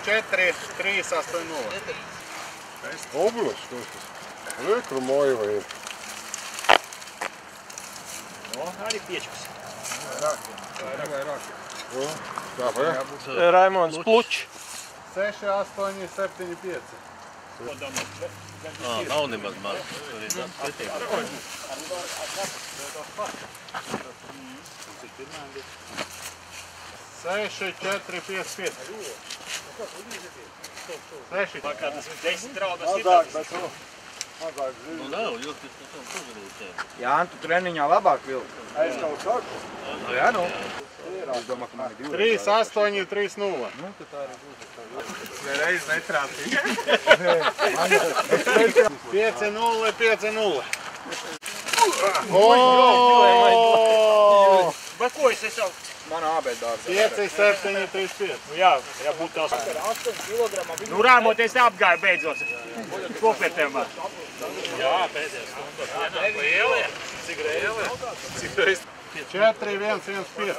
4, 3, 8, 0. Ogulis, kas tas? Krumoja vai ir? No, arī piečkas. Vairāk. Tā vai? Raimonds Plučs. 6, 8, 7, 5. Nav nemaz man. Tur ir pretīgi. 6, 4, 5, 5. 6. Kā tas 10 raudas ir Mazāk, tāds. bet mazāk zini. Nu nav, jo tas uzrūtē. Jāni, tu treniņā labāk vilki. Es kaut saku. Jā, nu. Es domāju, ka man ir 3, 8, 3, 0. Nu, tu tā arī būs. Reiz netrāpīja. 5, 0, 5, 0. Bet ko es jau? Man ābēt dārza. 5, 7, 3, 5. Nu jā, būtu tās. 8 kg. Nu rāmoties apgāja beidzot. Kopērtēm var. Jā, pēdējais. Lieli? Cik lieli? Cik reiz? 4, 1, 1, 5.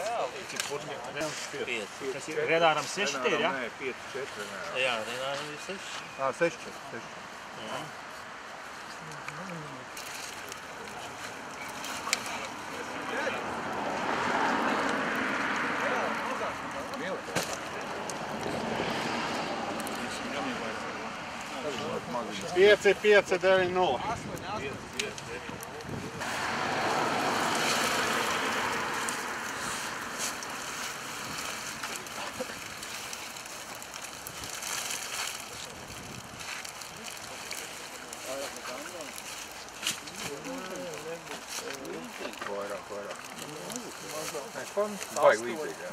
Tas ir Renāram 6 ir, jā? Nē, 5, 4. Jā, Renāram ir 6. 6, 4. Pieci, 5, 9, 0. Baigi līdzīgi, jā.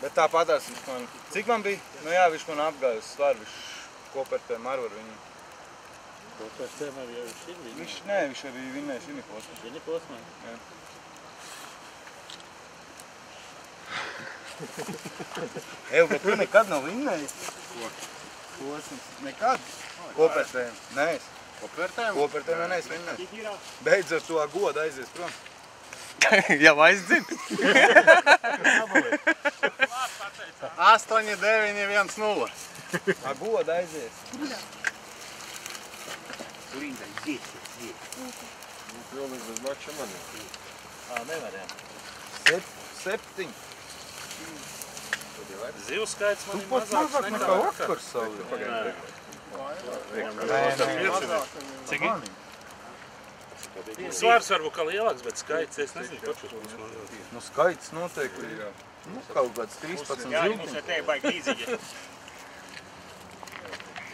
Bet tāpatās viņš man... Cik man bija? Nu jā, viņš man apgāja uz svaru, viņš kopērtēm ar viņu. Kopērtēm arī jau šī bija? Viņš arī vinnēja šī posmā. Šī posmā? Jā. Ev, bet tu nekad nav vinnējis? Ko? Posms. Nekad? Kopērtēm. Nees. Kopērtēm? Kopērtēm nees vinnējis. Beidz ar to godu aizies prom. Jau aizdzin. 8, 9, 1, 0. Ar godu aizies. Linda, iet. Pilnīgi bez mača man ir. Nevarējām. 7. Zivs skaits man Tu ir pats mazāk nekā vakars savu. Cik ir? Svars varbūt kā lielāks, bet skaits es nezinu, kočus mums man. Nu, skaits noteikti ir, nu, kaut kāds 13 Jā, mums ziltiņi. ar tevi baigi līdzīgi.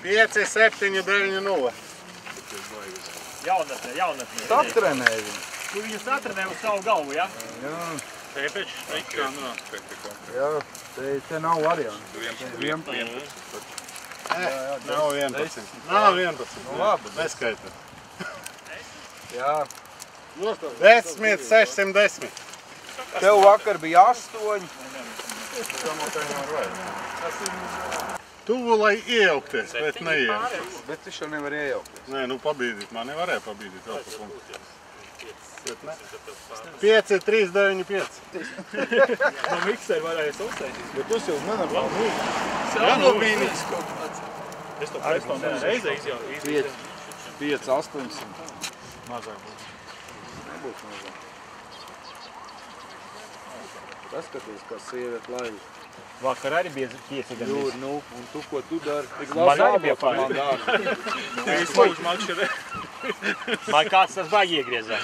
5, 7, 9, 0. Jaunatnē. Satrenēja viņu. Tu viņu satrenē uz savu galvu, jā? Jā, Pēpeč, nekā, nu. jā, te nav variantu. 11. Nav 11. Nav 11. Nu, labi. Neskaita. Jā. 10, 610. Tev vakar bija 8. Tuvu, lai iejaukties, bet neiejaukties. Bet viņš jau nevar iejaukties. Nē, nu pabīdīt. Man nevarēja pabīdīt vēl pa punktu. 5, 3, 9, 5. No mikseri varēja uztaisīt. Bet tu jau nenormāli. Janobīnīs kaut kāds. Es to nevienu reizi jau 5, 800. mazāk būs. Nebūs mazāk. Paskaties, kā sieviete laiž. Vakar arī bija tiesa gan Jūri, nu, un tu, ko tu dari? Tik Man arī bija man pārāk. dārgi. Man kāds tas baigi iegriezā.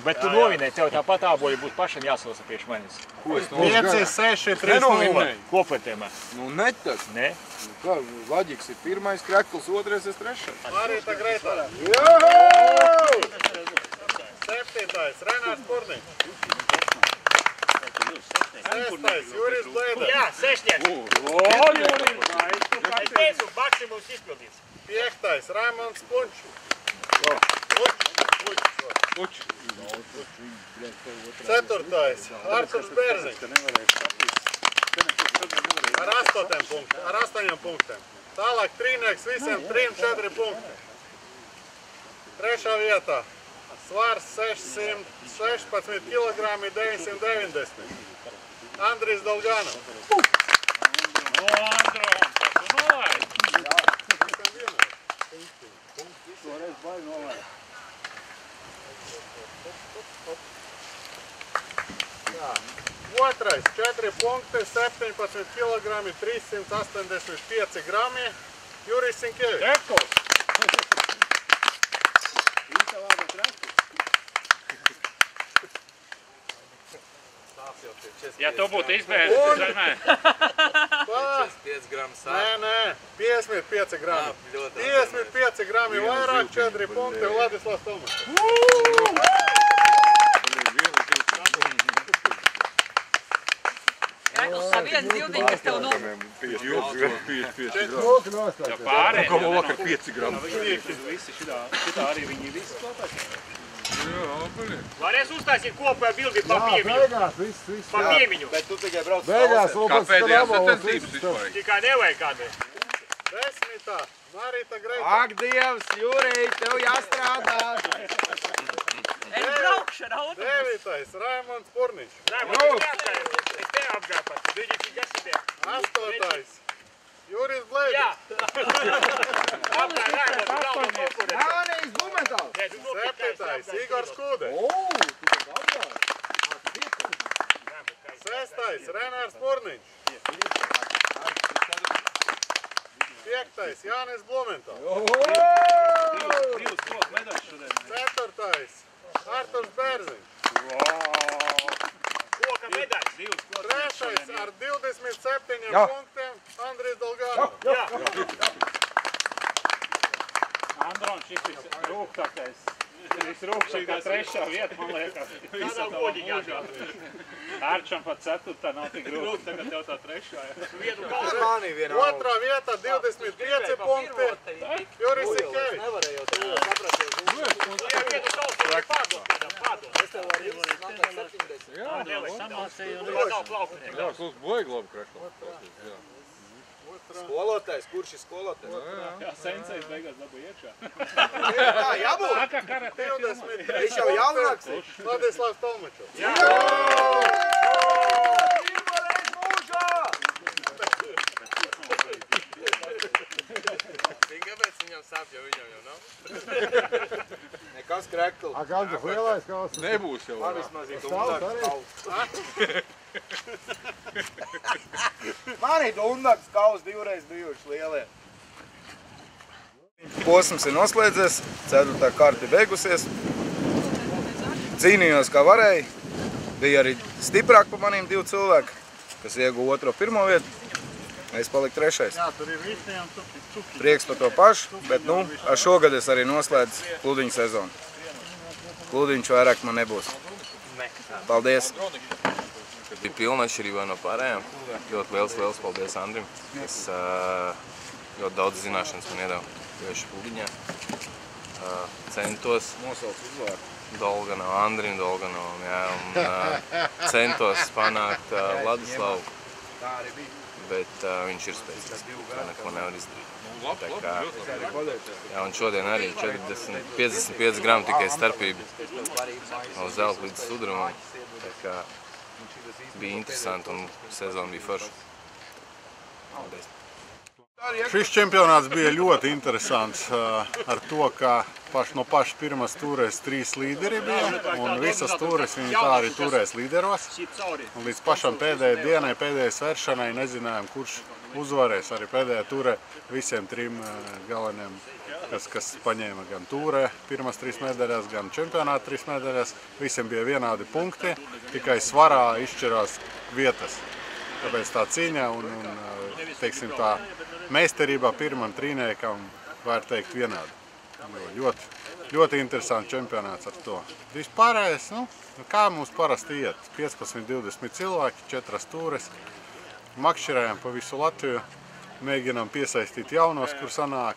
Bet tu novinēji, tev tāpat āboļi būtu pašam jāsausa priekš manis. Ko es 5, 6, 3, 0. Nenovinēju. Kopērtēmā. Nu, netak. Ne? Nu, kā, Vaģiks ir pirmais krekls, otrais ir trešais. Marīta Greitā. Jāhau! 7. Renārs Purniņš. 6. Juris Blēda. Jā, sešnieks. O, Jūrim. Es teicu, maksimums izpildīts. 5. Raimonds Punčs. Uč. 4. Arturs Bērziņš. Ar 8 punktiem. Ar 8 punktiem. Tālāk trīnieks visiem 3-4 punkti. 3. vietā. Svars 616 kg 990. Andrijs Dolganov. O, Andro. Otrais 4 punkti, 17 kg, 385 grami. Jurijs Sinkevičs. Rekos! Ja to būtu izbēris, tad nē. 5 gramus Nē, 55 grami. 55 grami vairāk, 4 punkti, Vladislavs Tomačs. Rekls, tā viens divdiņ, kas tev Ja pārējie. Kā vakar 5 gramu. Visi šitā arī viņi visi klāpēc. Varēs uztaisīt kopā bildi pa piemiņu. Beigās, viss. Pa piemiņu. Bet tu tikai brauc Beigās, Pēdējās sacensības vispār. Tikai nevajag kādai. 10. Marita Greita. Ak, Dievs, Jurij, tev jāstrādā! Es braukšu ar auto. 9. Raimonds Purniņš. Es te apgāju pats. Viņi tik esibie. 8. Jurijs Bleģis. Apgāju Raimonds, galva konkurence. Jānis Blumentāls! 7. Igors Kūde. 6. Renārs Purniņš. 5. Jānis Blumentāls. 4. Arturs Bērziņš. Koka medaļas. 3. ar 27 Jā. punktiem Andrijs Dolgānovs. Jā. Andron, šis ir rūgtākais. Visrūgšākā trešā vieta, man liekas. Tā nav godīgākā. Ārčam pat 4. nav tik rūgta, tagad tev tā trešā. Vietu kalnu. Manī vienā. Otrā vieta 25 punkti Jurijs Sinkevičs. Vietu kalnu pādot. Jā, klūs baigi labi krešo. Skolotājs, kurš ir skolotājs? Jā, sensejs beigās dabū iekšā. Tā, jābūt! Tā kā karatē 23 Viņš jau jaunāks ir. Vladislavs Tomačs. Kāpēc viņam sāp, jo viņam jau nav? Nekas krekls. A, kāds lielais kāds? Nebūs jau. Man vismaz ir Stāvs arī? Man ir Dundaks kaus divreiz bijuši lielie. Posms ir noslēdzies, 4. kārta ir beigusies. Cīnījos kā varēju. Bija arī stiprāk pa maniem 2 cilvēki, kas ieguva 2. 1. vietu. Es paliku 3. Prieks par to pašu, bet ar šogad es arī noslēdzu kludiņu sezonu. Kludiņš vairāk man nebūs. Paldies! Bija pilna atšķirībā no pārējām. Ļoti liels paldies Andrim, kas ļoti daudz zināšanas man iedeva tieši kludiņā. Centos Dolgano Andrim, Dolganovam, jā, un centos panākt Vladislavu, bet viņš ir spēcīgs, tā neko nevar izdarīt. Tā kā, jā, un šodien arī 55 gramu tikai starpība no zelta līdz sudrabam. Tā kā bija interesanti un sezona bija forša. Paldies. Šis čempionāts bija ļoti interesants ar to, ka no paša pirmās tūrēs 3 līderi bija, un visas tūres viņi tā arī turēs līderos. Un līdz pašam pēdējai dienai, pēdējai svēršanai nezinājām, kurš uzvarēs. Arī pēdējā tūrē visiem 3 galveniem, kas paņēma gan tūrē pirmās 3 medaļas, gan čempionāta 3 medaļas, visiem bija vienādi punkti, tikai svarā izšķirās vietas. Tāpēc tā cīņa un teiksim, tā meistarībā pirmam trīniekam var teikt vienādi. Ļoti interesants čempionāts ar to. Vispārējais, kā mums parasti iet, 15-20 cilvēki, 4 tūres, makšķirējam pa visu Latviju, mēģinām piesaistīt jaunos, kur sanāk.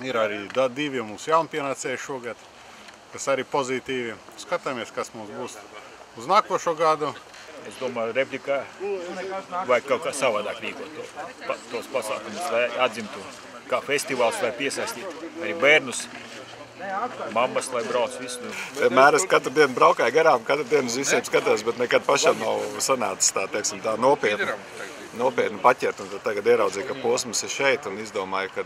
Ir arī 2 mums jaunpienācēji šogad, kas arī pozitīvi. Skatāmies, kas mums būs uz nākošo gadu. Es domāju, replikā vajag kaut kā savādāk rīkot tos pasākumus, lai atzimtu kā festivāls, lai piesaistītu arī bērnus, mammas, lai brauc visu. Vienmēr es katru dienu braukāju garām, katru dienu uz visiem skatos, bet nekad pašam nav sanācis tā, teiksim, tā nopietni. nopietni paķert, un tad tagad ieraudzīju, ka posms ir šeit, un izdomāju, ka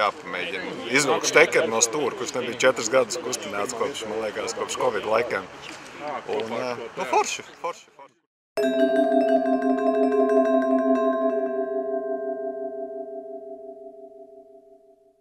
jāpamēģina izvilkt štekeri no stūra, kurš nebija 4 gadus kustināts kopš, man liekas, kopš Covid laikiem. Un, forši.